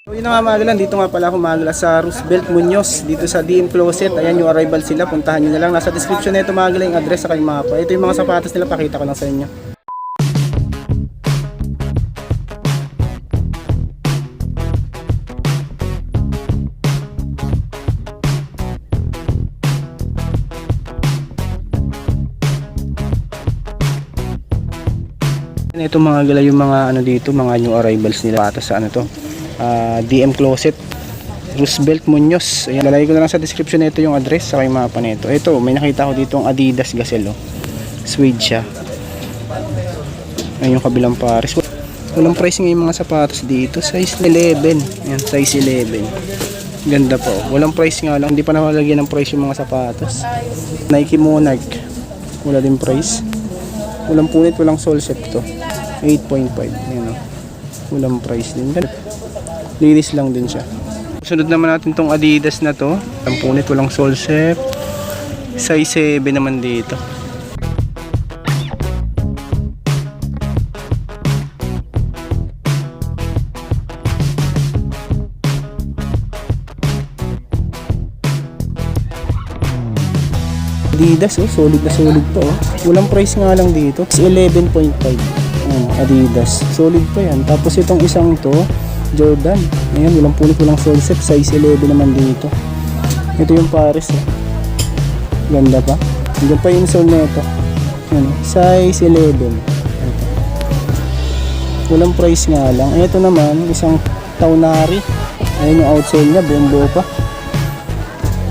So yun na nga mga galan, dito nga pala ako mga galan sa Roosevelt Munoz dito sa DM Closet. Ayan yung arrival sila, puntahan nyo na lang. Nasa description na ito mga galan yung address sa kayong mapa. Ito yung mga sapatos nila, pakita ko lang sa inyo. Ito mga gala yung mga ano dito, mga new arrivals nila patas sa ano to. DM Closet Roosevelt Munoz. Ayan, lalagay ko na lang sa description nito yung address sa kay mapa nito. Ito, may nakita ko dito ang Adidas Gazelle, oh. Suede siya. Ayun yung kabilang pares. Walang price ngayon mga sapatos dito. Size 11. Ayan, size 11. Ganda po. Walang price nga lang. Hindi pa nakalagyan ng price yung mga sapatos. Nike Monarch. Wala din price. Walang punit, walang sole set to. 8.5. Ayan, oh. Walang price din. Linis lang din siya. Sunod naman natin tong Adidas na to. Walang punit, walang sole set. Size 7 naman dito. Adidas, oh, solid na solid po, oh. Walang price nga lang dito. 11.5. Adidas. Solid pa yan. Tapos itong isang to, Jordan. Ayan, walang punit, walang sole set. Size 11 naman dito. Ito yung pares, oh. Ganda pa. Hanggang pa yung sole na ito. Ayan, size 11. Ito. Walang price nga lang. Ito naman, isang Taunari. Ayan yung outsole niya, bombo pa.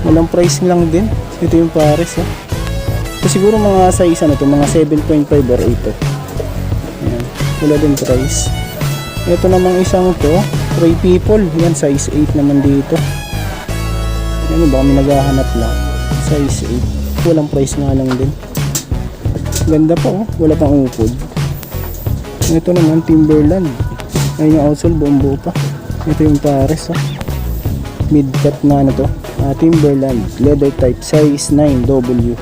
Walang price lang din. Ito yung pares, oh. So, siguro mga size ano to, mga 7.5 or 8 to. Ayan. Wala din price. Ito namang isang to, Ray People. Yan, size 8 naman dito. Ayan, baka may naghahanap lang. Size 8. Walang price nga lang din. Ganda pa, oh. Wala pang upod. Ito naman, Timberland. Ayan yung outsole, bombo pa. Ito yung pares, oh. Mid-cut na ano to. Timberland, leather type, size 9W.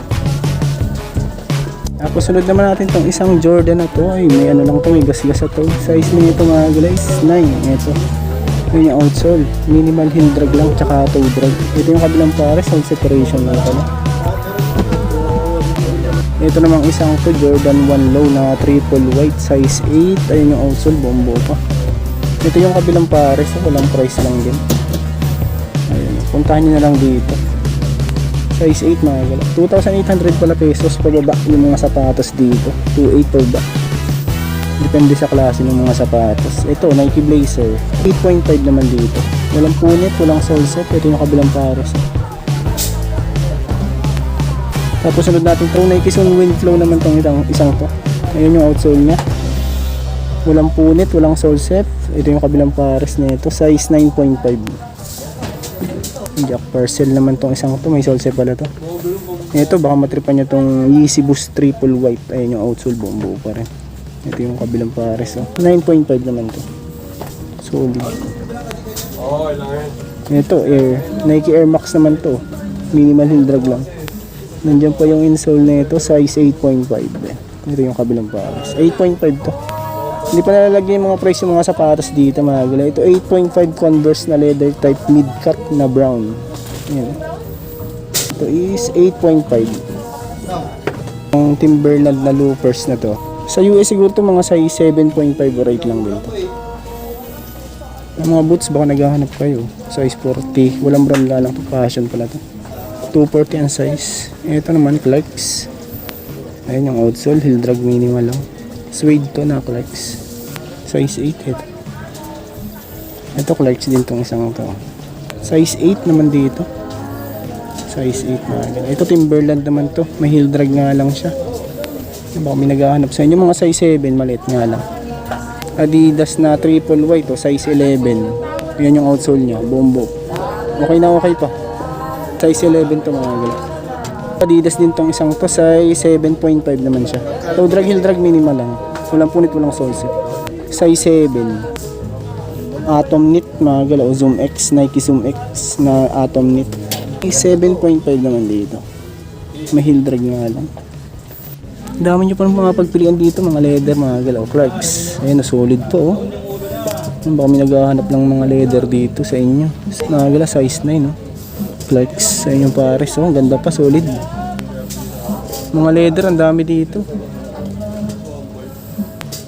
Tapos sunod naman natin tong isang Jordan na to. Ay, may ano lang to, may gas-gas to. Size nito mga guys, 9. Ito. Yun yung outsole. Minimal heel drag lang, tsaka toe drag. Ito yung kabilang pares, sound separation lang pala. Ito namang isang to, Jordan 1 low na triple white, size 8. Ayun yung outsole, bombo pa. Ito yung kabilang pares, walang price lang din. Ayun, puntahan nyo na lang dito. Size 8 mga gala. 2,800 pala pesos pababa yung mga sapatos dito. 2,800 pababa. Depende sa klase ng mga sapatos. Ito, Nike Blazer. 8.5 naman dito. Walang punit, walang sole set. Ito yung kabilang pares. Tapos sunod natin ito, Nike Sun Windflow naman itong isang to. Ayun yung outsole nya. Walang punit, walang sole set. Ito yung kabilang pares na ito. Size 9.5. Jack Purcell naman tong isang to, may solse pala to. Ito baka matripan nyo tong Yeezy Boost triple white. Ayun yung outsole, bombo pa rin. Ito yung kabilang pares, oh. 9.5 naman to. Solid. Ito Air, Nike Air Max naman to. Minimal heel drag lang. Nandiyan pa yung insole na ito, size 8.5. Ito yung kabilang pares. 8.5 to. Hindi pa nalalagyan yung mga price yung mga sapatos dito mga gala. Ito 8.5 Converse na leather type mid-cut na brown. Ayan. Ito is 8.5. Ang Timberland na loafers na to. Sa US siguro to mga size 7.5 or 8 lang dito. Ang mga boots baka naghahanap kayo. Size 40. Walang brand lang to. Fashion pala to. 240 ang size. Ito naman Clarks. Ayan yung outsole. Heel drag minimal lang. Suede to na Clarks. Size 8 ito. Ito Clarks din tong isang to. Size 8 naman dito. Size 8 na. Ito Timberland naman to. May heel drag nga lang siya. Baka may naghahanap sa inyo. Mga size 7 maliit nga lang. Adidas na triple white to. Size 11. Yan yung outsole nya. Bombo. Okay na okay pa. Size 11 to mga gala. Adidas din tong isang to. Size 7.5 naman siya. Toe drag, heel drag minimal lang. Walang punit, walang sole set. Size 7. Atom Knit mga gala. O Zoom X. Nike Zoom X na Atom Knit. 7.5 naman dito. May heel drag nga lang. Dami nyo pa ng mga pagpilian dito. Mga leather mga gala. O Clarks. Ayan, solid to, oh. Baka may naghahanap lang mga leather dito sa inyo. Nakagala size 9, no? Clarks sa inyong pares. Oh, ang ganda pa, solid. Mga leather, ang dami dito.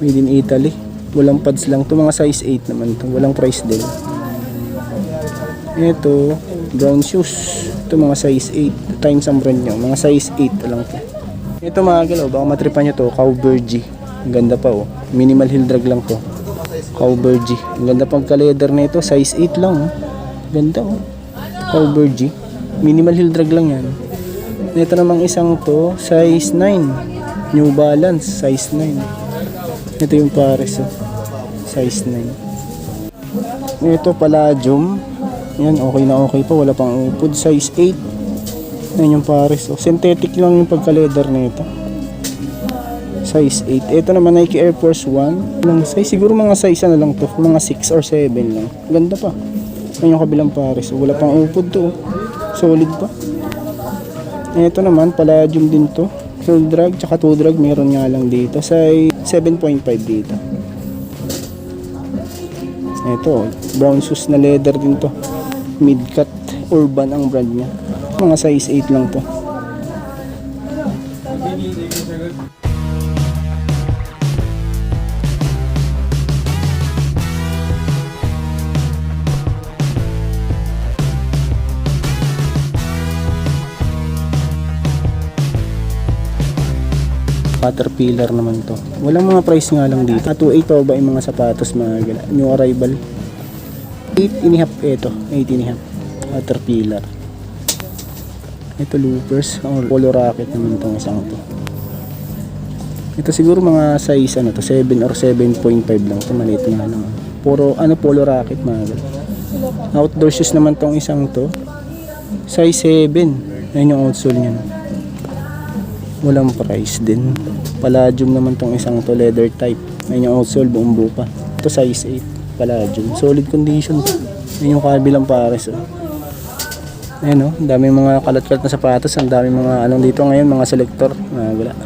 Made in Italy. Walang pads lang to, mga size 8 naman to. Walang price din. Ito, brown shoes. Ito mga size 8. Times ang brand nyo. Mga size 8 lang to. Ito mga galaw, baka matripan nyo to. Cowbergy. Ang ganda pa, oh. Minimal heel drag lang to. Cowbergy. Ang ganda pang ka-leather na ito. Size 8 lang, oh. Ganda, oh. Cowbergy. Minimal heel drag lang yan. Ito namang isang to, size 9. New Balance, size 9. Ito yung pares, oh. Size 9. Ito Palladium. Yan, okay na okay pa. Wala pang upod. Size 8. Yan yung pares, oh. Synthetic lang yung pagka-leather na ito. Size 8. Ito naman Nike Air Force 1. Lang size, siguro mga size na lang to. Mga 6 or 7 lang. Ganda pa. Yan yung kabilang pares. Oh. Wala pang upod to, oh. Solid pa. Ito naman, Palladium din to. Full drag, tsaka 2 drag meron nga lang dito. Size 7.5 dito. Ito, brown shoes na leather din to. Mid-cut, Urban ang brand niya. Mga size 8 lang to. Caterpillar naman to. Walang mga price nga lang dito. 2.8 pa ba yung mga sapatos mga gala. New arrival. 8.5 ito. 8.5. Caterpillar. Ito loopers. Polo racket naman itong isang to. Ito siguro mga size ano to. 7 or 7.5 lang. Ito maliit nga naman. Puro polo racket mga gala. Outdoor shoes naman tong isang to. Size 7. Yan yung outsole niya. Walang price din. Palladium naman tong isang to, leather type. Ayun yung outsole, buong buo pa. Ito size 8, Palladium. Solid condition. Ayun yung kabilang pares. Oh. Ayun, oh, daming mga kalat-kalat na sapatos. Ang daming mga anong dito ngayon, mga selector. Wala.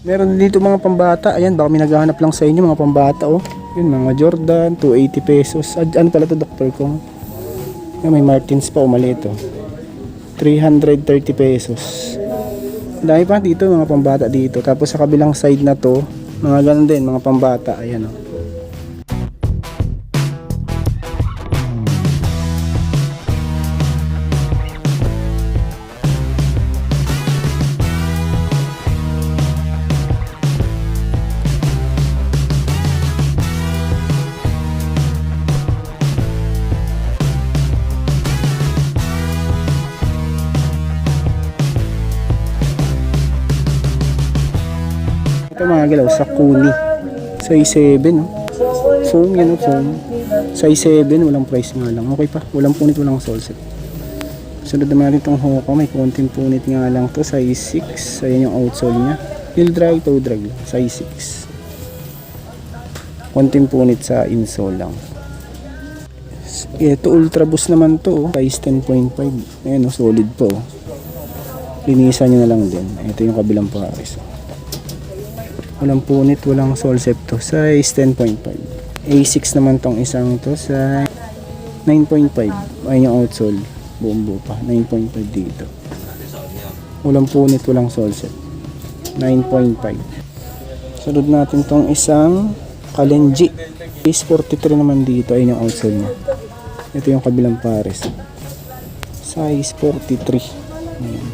Meron dito mga pambata. Ayan, baka may naghahanap lang sa inyo mga pambata, oh. Yun, mga Jordan, 280 pesos. Ano pala to, Dr. Kong? Yan, may Martins pa, maliit, oh. 330 pesos. Dahil pa dito, mga pambata dito. Tapos sa kabilang side na to, mga ganun din, mga pambata. Ayan, oh. Ito mga galaw, sa Kuni. Size 7, no? Foam yan, no? Foam. Size 7, walang price nga lang. Okay pa, walang punit, walang sole set. Sunod naman natin itong Hoka, may konting punit nga lang to. Size 6, ayan yung outsole nya. Heel drag, toe drag lang. Size 6. Konting punit sa insole lang. Ito Ultra Boost naman to, oh. Size 10.5. Ayan, oh, solid po. Oh. Linisan nyo na lang din. Ito yung kabilang pares. Walang punit, walang sole set to. Size 10.5. A6 naman tong isang to sa 9.5. Ayun yung outsole. Buong buo pa. 9.5 dito. Walang punit, walang sole set. 9.5. Sunod natin tong isang Kalenji. Size 43 naman dito. Ayun yung outsole niya. Ito yung kabilang pares. Size 43. Ayan.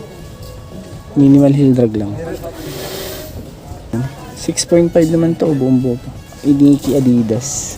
Minimal heel drag lang. 6.5 naman to, buong buo pa. Nike Adidas.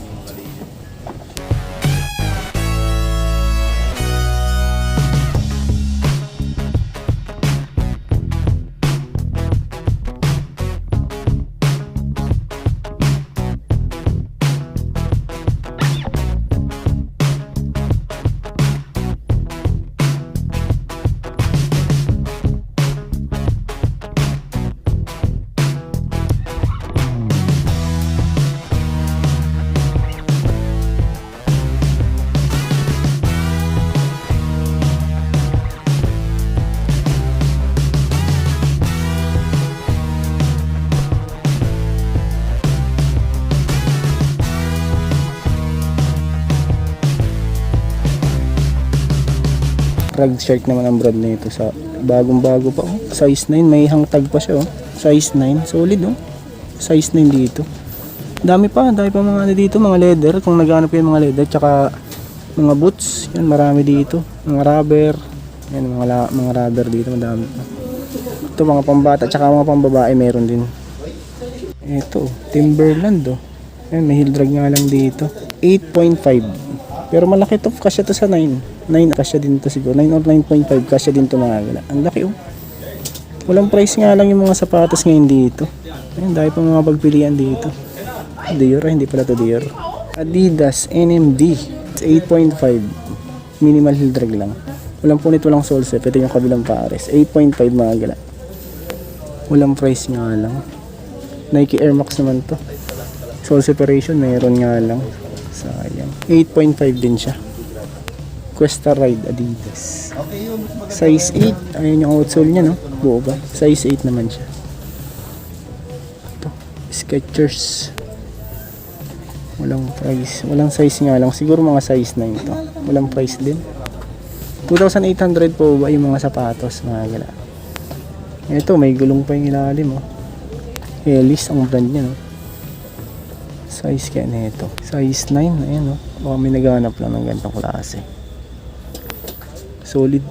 Frog shirt naman ang brand nito sa bagong bago pa oh. Size 9, may hang tag pa siya oh. Size 9, solid oh. Size 9 dito. Dami pa mga ano dito, mga leather. Kung naghanap kayo mga leather, tsaka mga boots, yan marami dito. Mga rubber, yan mga rubber dito, madami pa. Ito mga pambata, tsaka mga pambabae meron din. Ito, Timberland oh. Yan, may heel drag nga lang dito. 8.5. Pero malaki to, kasya to sa 9. 9 kasya din to siguro. 9 or 9.5 kasya din to mga gala. Ang laki oh. Walang price nga lang yung mga sapatos ngayon dito. Ayun, dahil pa mga pagpilian dito. Dior, hindi pala to Dior. Adidas NMD 8.5. Minimal heel drag lang. Walang punit, walang sole set. Ito yung kabilang pares. 8.5 mga gala. Walang price nga lang. Nike Air Max naman to. Sole separation meron nga lang. Sayang. 8.5 din siya. Questa Ride Adidas. Size 8. Ayun yung outsole niya no. Buo ba? Size 8 naman siya. Ito. Skechers. Walang price. Walang size nga lang. Siguro mga size 9 to. Walang price din. 2,800 po ba yung mga sapatos mga gala. Ito may gulong pa yung ilalim oh. Hellis ang brand niya no. Size kaya nito. Size 9. Ayan o. Baka may naghanap lang ng ganitong klase. Solid.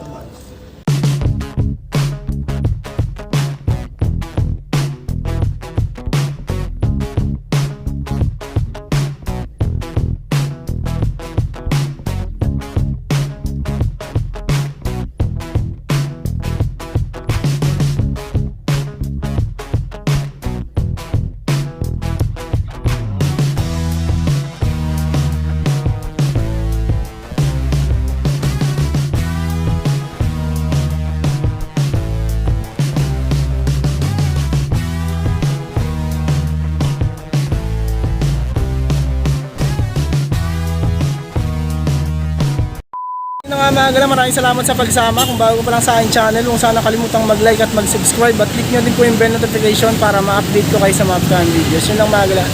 Mga gala, maraming salamat sa pagsama. Kung bago pa lang sa aking channel, kung sana kalimutang mag-like at mag-subscribe at click nyo din po yung bell notification para ma-update ko kayo sa mga upcoming videos. Yun lang mga gala.